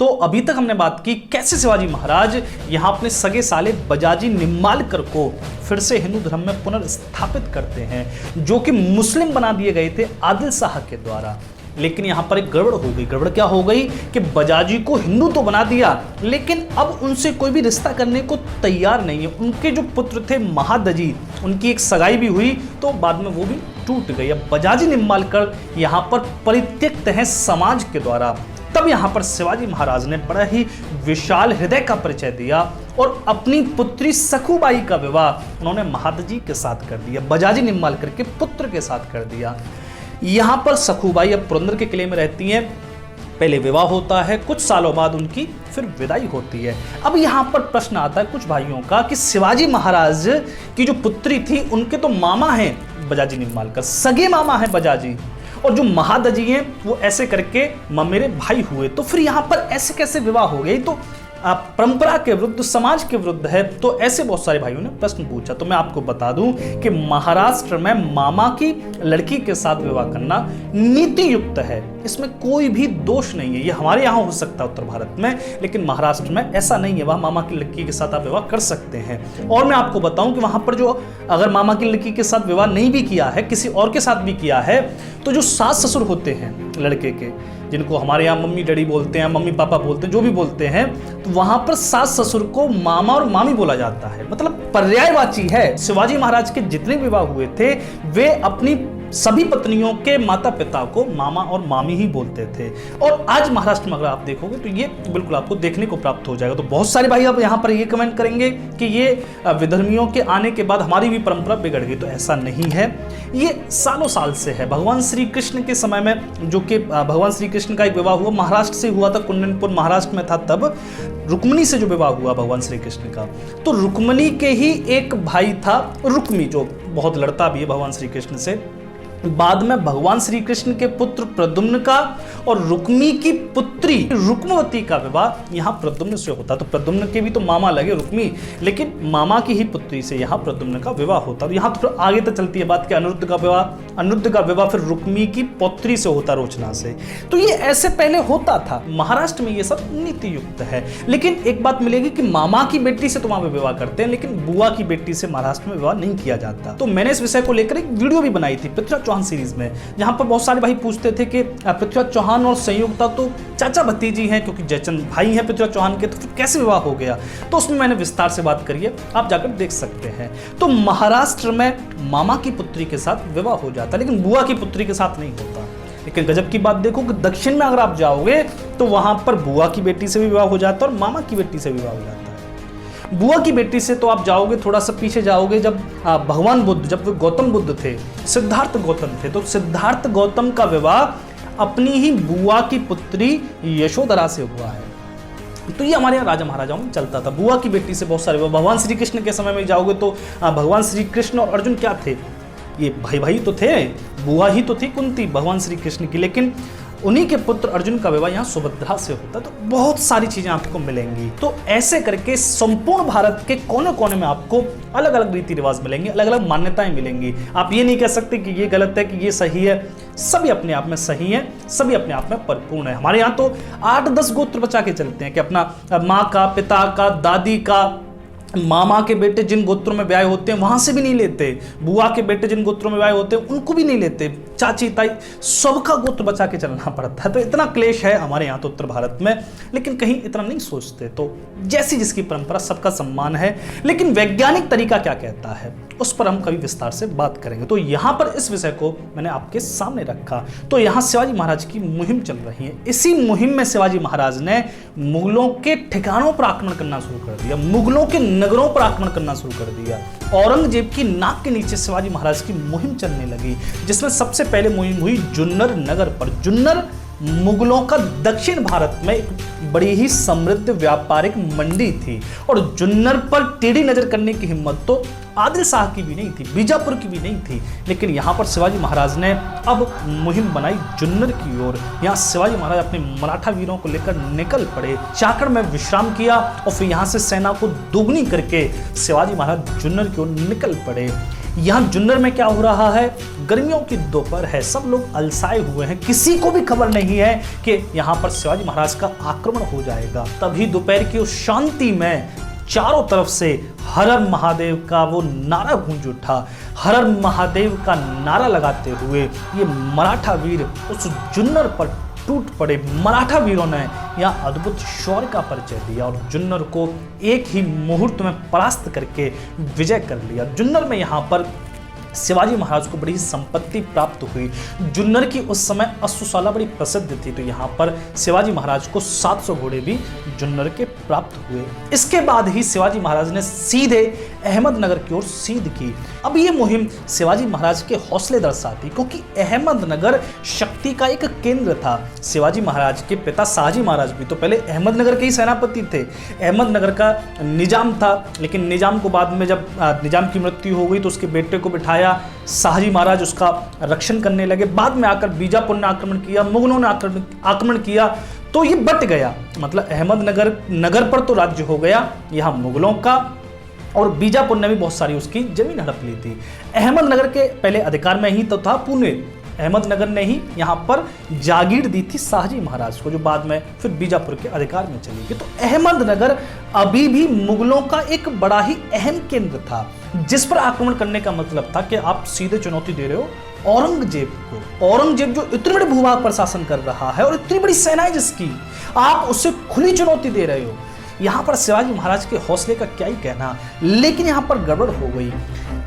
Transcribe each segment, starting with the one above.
तो अभी तक हमने बात की कैसे शिवाजी महाराज यहाँ अपने सगे साले बजाजी निम्बालकर को फिर से हिंदू धर्म में पुनर्स्थापित करते हैं, जो कि मुस्लिम बना दिए गए थे आदिल शाह के द्वारा। लेकिन यहाँ पर एक गड़बड़ हो गई। गड़बड़ क्या हो गई कि बजाजी को हिंदू तो बना दिया, लेकिन अब उनसे कोई भी रिश्ता करने को तैयार नहीं है। उनके जो पुत्र थे महादजी, उनकी एक सगाई भी हुई तो बाद में वो भी टूट गई। अब बजाजी निम्बालकर यहाँ पर परित्यक्त हैं समाज के द्वारा। तब यहाँ पर शिवाजी महाराज ने बड़ा ही विशाल हृदय का परिचय दिया और अपनी पुत्री सखुबाई का विवाह उन्होंने महादजी के साथ कर दिया, बजाजी निम्बालकर के पुत्र के साथ कर दिया। यहाँ पर सखुबाई अब पुरंदर के किले में रहती हैं। पहले विवाह होता है, कुछ सालों बाद उनकी फिर विदाई होती है। अब यहाँ पर प्रश्न आता है कुछ भाइयों का कि शिवाजी महाराज की जो पुत्री थी उनके तो मामा हैं बजाजी निम्बालकर, सगे मामा हैं बजाजी, और जो महादजी हैं वो ऐसे करके ममेरे भाई हुए। तो फिर यहाँ पर ऐसे कैसे विवाह हो गई? तो परंपरा के विरुद्ध, समाज के विरुद्ध है। तो ऐसे बहुत सारे भाइयों ने प्रश्न पूछा। तो मैं आपको बता दूं कि महाराष्ट्र में मामा की लड़की के साथ विवाह करना नीति युक्त है, इसमें कोई भी दोष नहीं है। ये हमारे यहाँ हो सकता है उत्तर भारत में, लेकिन महाराष्ट्र में ऐसा नहीं है। वहाँ मामा की लड़की के साथ आप विवाह कर सकते हैं। और मैं आपको बताऊं कि वहां पर जो अगर मामा की लड़की के साथ विवाह नहीं भी किया है, किसी और के साथ भी किया है, तो जो सास ससुर होते हैं लड़के के, जिनको हमारे यहाँ मम्मी डैडी बोलते हैं, मम्मी पापा बोलते हैं, जो भी बोलते हैं, तो वहां पर सास ससुर को मामा और मामी बोला जाता है, मतलब पर्यायवाची है। शिवाजी महाराज के जितने विवाह हुए थे वे अपनी सभी पत्नियों के माता पिता को मामा और मामी ही बोलते थे। और आज महाराष्ट्र में अगर आप देखोगे तो ये बिल्कुल आपको देखने को प्राप्त हो जाएगा। तो बहुत सारे भाई अब यहाँ पर ये कमेंट करेंगे कि ये विधर्मियों के आने के बाद हमारी भी परंपरा बिगड़ गई, तो ऐसा नहीं है। ये सालों साल से है। भगवान श्री कृष्ण के समय में, जो कि भगवान श्री कृष्ण का एक विवाह हुआ महाराष्ट्र से हुआ था, कुंडनपुर महाराष्ट्र में था, तब रुक्मिणी से जो विवाह हुआ भगवान श्री कृष्ण का, तो रुक्मिणी के ही एक भाई था रुक्मी, जो बहुत लड़ता भी है भगवान श्री कृष्ण से। बाद में भगवान श्री कृष्ण के पुत्र प्रद्युम्न का और रुक्मी की पुत्री रुक्मवती का विवाह यहाँ प्रद्युम्न से होता। तो प्रद्युम्न के भी तो मामा लगे रुक्मी, लेकिन मामा की ही पुत्री से यहाँ प्रद्युम्न का विवाह होता। तो यहाँ तो आगे तक चलती है बात कि अनिरुद्ध का विवाह फिर रुक्मी की पौत्री से होता, रोचना से। तो ये ऐसे पहले होता था। महाराष्ट्र में ये सब नीति युक्त है। लेकिन एक बात मिलेगी कि मामा की बेटी से तो वहां पे विवाह करते हैं, लेकिन बुआ की बेटी से महाराष्ट्र में विवाह नहीं किया जाता। तो मैंने इस विषय को लेकर एक वीडियो भी बनाई थी पृथ्वीराज चौहान सीरीज में, जहां पर बहुत सारे भाई पूछते थे कि पृथ्वीराज चौहान और संयुक्ता तो चाचा भतीजी हैं, क्योंकि जयचंद भाई हैं पृथ्वीराज चौहान के, तो फिर कैसे विवाह हो गया? तो उसमें मैंने विस्तार से बात करी है, आप जाकर देख सकते हैं। तो महाराष्ट्र में मामा की पुत्री के साथ विवाह हो जाता, लेकिन बुआ की पुत्री के साथ नहीं होता। लेकिन गजब की बात देखो कि दक्षिण में अगर आप जाओगे तो वहां पर बुआ की बेटी से भी विवाह हो जाता है और मामा की बेटी से विवाह हो जाता है। बुआ की बेटी से तो आप जाओगे थोड़ा सा पीछे जाओगे, जब भगवान बुद्ध, जब वे गौतम बुद्ध थे, सिद्धार्थ गौतम थे, तो सिद्धार्थ गौतम का विवाह अपनी ही बुआ की पुत्री यशोधरा से हुआ है। तो ये हमारे यहाँ राजा महाराजाओं में चलता था। बुआ की बेटी से बहुत सारे विवाह। भगवान श्री कृष्ण के समय में जाओगे तो भगवान श्री कृष्ण और अर्जुन क्या थे? ये भाई भाई तो थे, बुआ ही तो थी कुंती भगवान श्री कृष्ण की, लेकिन उन्हीं के पुत्र अर्जुन का विवाह यहाँ सुभद्रा से होता। तो बहुत सारी चीजें आपको मिलेंगी। तो ऐसे करके संपूर्ण भारत के कोने कोने में आपको अलग अलग रीति रिवाज मिलेंगे, अलग अलग मान्यताएं मिलेंगी। आप ये नहीं कह सकते कि ये गलत है, कि ये सही है। सभी अपने आप में सही है, सभी अपने आप में परिपूर्ण है। हमारे यहाँ तो 8-10 गोत्र बचा के चलते हैं कि अपना माँ का, पिता का, दादी का, मामा के बेटे जिन गोत्रों में ब्याह होते हैं वहां से भी नहीं लेते, बुआ के बेटे जिन गोत्रों में ब्याह होते हैं उनको भी नहीं लेते, चाची ताई सबका गोत्र बचा के चलना पड़ता है। तो इतना क्लेश है हमारे यहाँ तो उत्तर भारत में, लेकिन कहीं इतना नहीं सोचते। तो जैसी जिसकी परंपरा, सबका सम्मान है। लेकिन वैज्ञानिक तरीका क्या कहता है उस पर हम कभी विस्तार से बात करेंगे। तो यहाँ पर इस विषय को मैंने आपके सामने रखा। तो यहाँ शिवाजी महाराज की मुहिम चल रही है। इसी मुहिम में शिवाजी महाराज ने मुगलों के ठिकानों पर आक्रमण करना शुरू कर दिया, मुगलों के नगरों पर आक्रमण करना शुरू कर दिया। औरंगजेब की नाक के नीचे शिवाजी महाराज की मुहिम चलने लगी, जिसमें सबसे पहले मुहिम हुई जुन्नर नगर पर। जुन्नर मुगलों का दक्षिण भारत में एक बड़ी ही समृद्ध व्यापारिक मंडी थी, और जुन्नर पर टेढ़ी नजर करने की हिम्मत तो आदिल शाह की भी नहीं थी, बीजापुर की भी नहीं थी। लेकिन यहाँ पर शिवाजी महाराज ने अब मुहिम बनाई जुन्नर की ओर। यहाँ शिवाजी महाराज अपने मराठा वीरों को लेकर निकल पड़े, चाकड़ में विश्राम किया और फिर यहाँ से सेना को दोगुनी करके शिवाजी महाराज जुन्नर की ओर निकल पड़े। यहाँ जुन्नर में क्या हो रहा है, गर्मियों की दोपहर है, सब लोग अलसाए हुए हैं, किसी को भी खबर नहीं है कि यहाँ पर शिवाजी महाराज का आक्रमण हो जाएगा। तभी दोपहर की उस शांति में चारों तरफ से हर हर महादेव का वो नारा गूंज उठा। हर हर महादेव का नारा लगाते हुए ये मराठा वीर उस जुन्नर पर टूट पड़े। मराठा वीरों ने यहाँ अद्भुत शौर्य का परिचय दिया और जुन्नर को एक ही मुहूर्त में परास्त करके विजय कर लिया। जुन्नर में यहाँ पर शिवाजी महाराज को बड़ी संपत्ति प्राप्त हुई। जुन्नर की उस समय अश्वशाला बड़ी प्रसिद्ध थी, तो यहाँ पर शिवाजी महाराज को 700 घोड़े भी जुन्नर के प्राप्त हुए। इसके बाद ही शिवाजी महाराज ने सीधे अहमदनगर की ओर सीध की। अब ये मुहिम शिवाजी महाराज के हौसले दर्शाती, क्योंकि अहमदनगर शक्ति का एक केंद्र था। शिवाजी महाराज के पिता शाहजी महाराज भी तो पहले अहमदनगर के ही सेनापति थे। अहमदनगर का निजाम था, लेकिन निजाम को बाद में जब निजाम की मृत्यु हो गई तो उसके बेटे को बिठाया, शाहजी महाराज उसका रक्षण करने लगे। बाद में आकर बीजापुर ने आक्रमण किया, मुगलों ने आक्रमण किया, तो ये बट गया। मतलब अहमदनगर नगर पर तो राज्य हो गया यहाँ मुगलों का, और बीजापुर ने भी बहुत सारी उसकी जमीन हड़प ली थी। अहमदनगर के पहले अधिकार में ही तो था पुणे। अहमदनगर ने ही यहाँ पर जागीर दी थी शाहजी महाराज को, जो बाद में फिर बीजापुर के अधिकार में चली गई। तो अहमदनगर अभी भी मुगलों का एक बड़ा ही अहम केंद्र था, जिस पर आक्रमण करने का मतलब था कि आप सीधे चुनौती दे रहे हो औरंगजेब को। औरंगजेब जो इतने बड़े भूभाग पर शासन कर रहा है और इतनी बड़ी सेना है जिसकी, आप उससे खुली चुनौती दे रहे हो। यहाँ पर शिवाजी महाराज के हौसले का क्या ही कहना, लेकिन यहाँ पर गड़बड़ हो गई।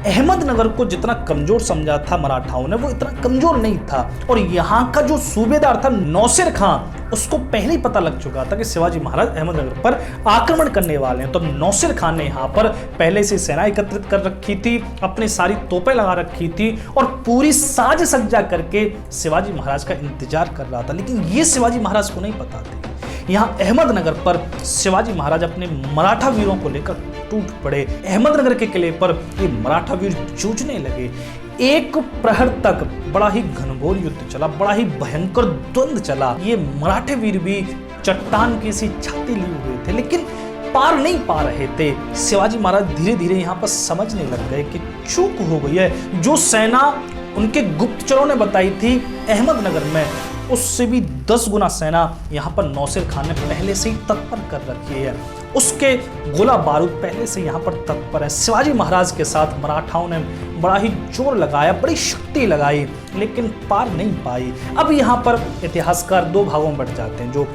अहमदनगर को जितना कमजोर समझा था मराठाओं ने, वो इतना कमजोर नहीं था। और यहाँ का जो सूबेदार था नौसेर खां, उसको पहले ही पता लग चुका था कि शिवाजी महाराज अहमदनगर पर आक्रमण करने वाले हैं। तो नौसेर खां ने यहाँ पर पहले से सेना एकत्रित कर रखी थी, अपनी सारी तोपें लगा रखी थी और पूरी साज सज्जा करके शिवाजी महाराज का इंतजार कर रहा था। लेकिन ये शिवाजी महाराज को नहीं पता थी। यहाँ अहमदनगर पर शिवाजी महाराज अपने मराठा वीरों को लेकर टूट पड़े। अहमदनगर के किले पर ये मराठा वीर जूझने लगे। एक प्रहर तक बड़ा ही घनघोर युद्ध चला, बड़ा ही भयंकर द्वंद्व चला। ये मराठे वीर भी चट्टान की सी छाती लिए हुए थे, लेकिन पार नहीं पा रहे थे। शिवाजी महाराज धीरे धीरे यहाँ पर समझने लग गए कि चूक हो गई है। जो सेना उनके गुप्तचरों ने बताई थी अहमदनगर में, उससे भी 10 गुना सेना यहाँ पर नौसेर खां ने पहले से ही तत्पर कर रखी है। उसके गोला बारूद पहले से यहाँ पर तत्पर है। शिवाजी महाराज के साथ मराठाओं ने बड़ा ही जोर लगाया, बड़ी शक्ति लगाई, लेकिन पार नहीं पाई। अब यहाँ पर इतिहासकार दो भागों में बट जाते हैं। जो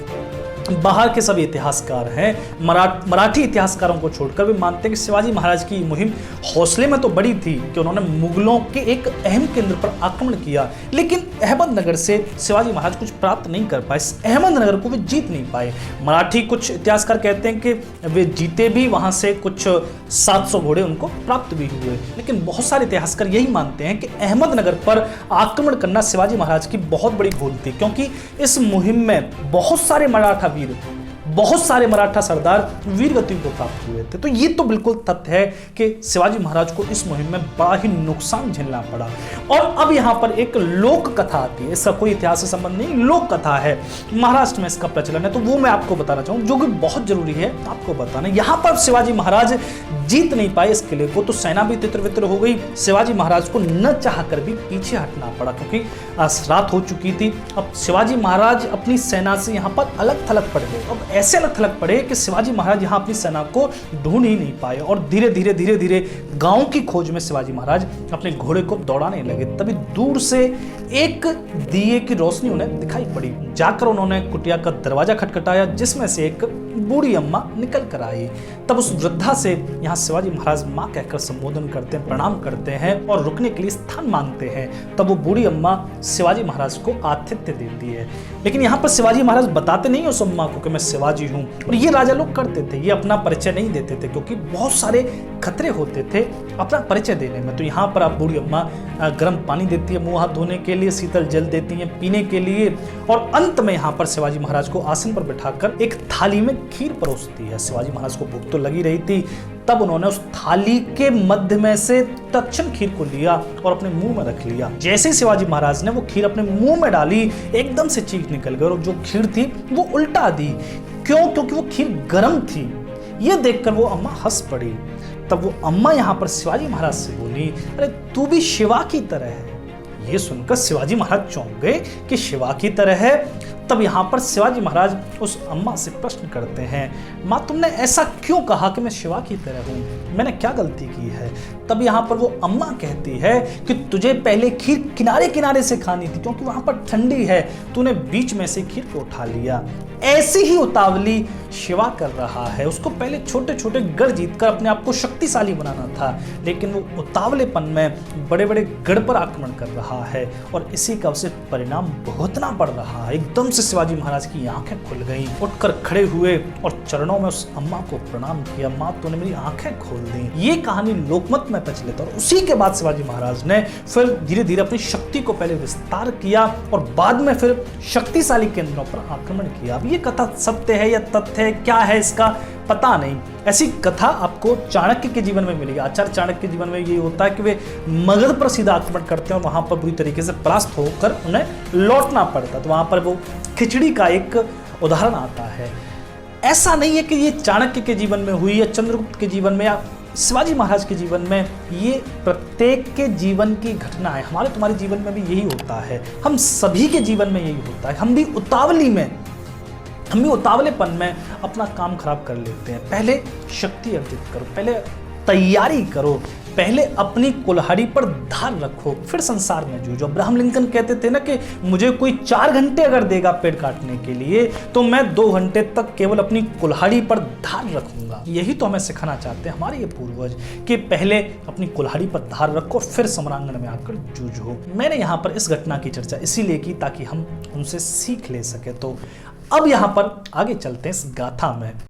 बाहर के सभी इतिहासकार हैं, मराठी इतिहासकारों को छोड़कर भी मानते हैं कि शिवाजी महाराज की मुहिम हौसले में तो बड़ी थी कि उन्होंने मुगलों के एक अहम केंद्र पर आक्रमण किया, लेकिन अहमदनगर से शिवाजी महाराज कुछ प्राप्त नहीं कर पाए। अहमदनगर को वे जीत नहीं पाए। मराठी कुछ इतिहासकार कहते हैं कि वे जीते भी, वहां से कुछ 700 घोड़े उनको प्राप्त भी हुए, लेकिन बहुत सारे इतिहासकार यही मानते हैं कि अहमदनगर पर आक्रमण करना शिवाजी महाराज की बहुत बड़ी भूल थी, क्योंकि इस मुहिम में बहुत सारे मराठा सरदार वीरगति को प्राप्त हुए थे। तो ये तो बिल्कुल तथ्य है कि शिवाजी महाराज को इस मुहिम में बड़ा ही नुकसान झेलना पड़ा। और अब यहाँ पर एक लोक कथा आती है, इसका कोई इतिहास से संबंध नहीं, लोक कथा है, महाराष्ट्र में इसका प्रचलन है, तो वो मैं आपको बताना चाहूँ, जो कि बहुत जरूरी है आपको बताना। यहाँ पर शिवाजी महाराज जीत नहीं पाए इस किले को, तो सेना भी तितर बितर हो गई। शिवाजी महाराज को न चाहकर भी पीछे हटना पड़ा, क्योंकि रात हो चुकी थी। अब शिवाजी महाराज अपनी सेना से यहाँ पर अलग थलग पड़ गए। अब ऐसे अलग थलग पड़े कि शिवाजी महाराज यहाँ अपनी सेना को ढूंढ ही नहीं पाए, और धीरे धीरे गांव की खोज में शिवाजी महाराज अपने घोड़े को दौड़ाने लगे। तभी दूर से एक दिए की रोशनी उन्हें दिखाई पड़ी। जाकर उन्होंने कुटिया का दरवाजा खटखटाया, जिसमें से एक बूढ़ी अम्मा निकल कर आई। तब उस वृद्धा से यहाँ शिवाजी महाराज माँ कहकर संबोधन करते हैं, प्रणाम करते हैं और रुकने के लिए स्थान मांगते हैं। तब वो बूढ़ी अम्मा शिवाजी महाराज को आतिथ्य देती है, लेकिन यहाँ पर शिवाजी महाराज बताते नहीं उस अम्मा को कि मैं शिवाजी हूँ। और ये राजा लोग करते थे, ये अपना परिचय नहीं देते थे, क्योंकि बहुत सारे खतरे होते थे अपना परिचय देने में। तो यहाँ पर आप बूढ़ी अम्मा गर्म पानी देती है मुँह हाथ धोने के लिए, शीतल जल देती है पीने के लिए, और अंत में यहाँ पर शिवाजी महाराज को आसन पर बिठाकर एक थाली में खीर परोसती है। शिवाजी महाराज को भूख तो लगी रही थी, तब उन्होंने उस थाली के मध्य में से तत्क्षण खीर को लिया और अपने मुंह में रख लिया। जैसे ही शिवाजी महाराज ने वो खीर अपने मुंह में डाली, एकदम से चीख निकल गई और जो खीर थी वो उल्टा दी। क्यों? क्योंकि वो खीर गर्म थी। ये देखकर वो अम्मा हंस पड़ी। तब वो अम्मा यहाँ पर शिवाजी महाराज से बोली, अरे तू भी शिवा की तरह है। ये सुनकर शिवाजी महाराज चौंक गए कि शिवा की तरह है। तब यहाँ पर शिवाजी महाराज उस अम्मा से प्रश्न करते हैं, माँ तुमने ऐसा क्यों कहा कि मैं शिवा की तरह हूँ, मैंने क्या गलती की है। तब यहाँ पर वो अम्मा कहती है कि तुझे पहले खीर किनारे किनारे से खानी थी क्योंकि वहाँ पर ठंडी है, तूने बीच में से खीर को उठा लिया। ऐसी ही उतावली शिवा कर रहा है। उसको पहले छोटे छोटे गढ़ जीतकर अपने आप को शक्तिशाली बनाना था, लेकिन वो उतावलेपन में बड़े बड़े गढ़ पर आक्रमण कर रहा है और इसी का उसे परिणाम भुगतना पड़ रहा है। एकदम से शिवाजी महाराज की आंखें खुल गईं, उठकर खड़े हुए और चरणों में उस अम्मा को प्रणाम किया, माँ तूने मेरी आंखें खोल दी। ये कहानी लोकमत में प्रचलित। और उसी के बाद शिवाजी महाराज ने फिर धीरे धीरे अपनी शक्ति को पहले विस्तार किया और बाद में फिर शक्तिशाली केंद्रों पर आक्रमण किया। अब ये कथा सत्य है या तथ्य है, क्या है इसका पता नहीं। ऐसी कथा आपको चाणक्य के जीवन में मिलेगी। आचार्य चाणक्य के जीवन में ये होता है कि वे मगध पर सीधा आक्रमण करते हैं और वहां पर बुरी तरीके से परास्त होकर उन्हें लौटना पड़ता है। तो वहां पर वो खिचड़ी का एक उदाहरण आता है। ऐसा नहीं है कि ये चाणक्य के जीवन में हुई या चंद्रगुप्त के जीवन में या शिवाजी महाराज के जीवन में, ये प्रत्येक के जीवन की घटना है। हमारे तुम्हारे जीवन में भी यही होता है, हम सभी के जीवन में यही होता है। हम भी उतावलेपन में अपना काम खराब कर लेते हैं। पहले शक्ति अर्जित करो, पहले तैयारी करो, पहले अपनी कुल्हाड़ी पर धार रखो, फिर संसार में जूझो। अब्राहम लिंकन कहते थे ना कि मुझे कोई 4 घंटे अगर देगा पेड़ काटने के लिए तो मैं 2 घंटे तक केवल अपनी कुल्हाड़ी पर धार रखूंगा। यही तो हमें सिखाना चाहते हैं हमारे ये पूर्वज कि पहले अपनी कुल्हाड़ी पर धार रखो, फिर सम्रांगण में आकर जूझो। मैंने यहाँ पर इस घटना की चर्चा इसीलिए की ताकि हम उनसे सीख ले सके। तो अब यहाँ पर आगे चलते हैं इस गाथा में।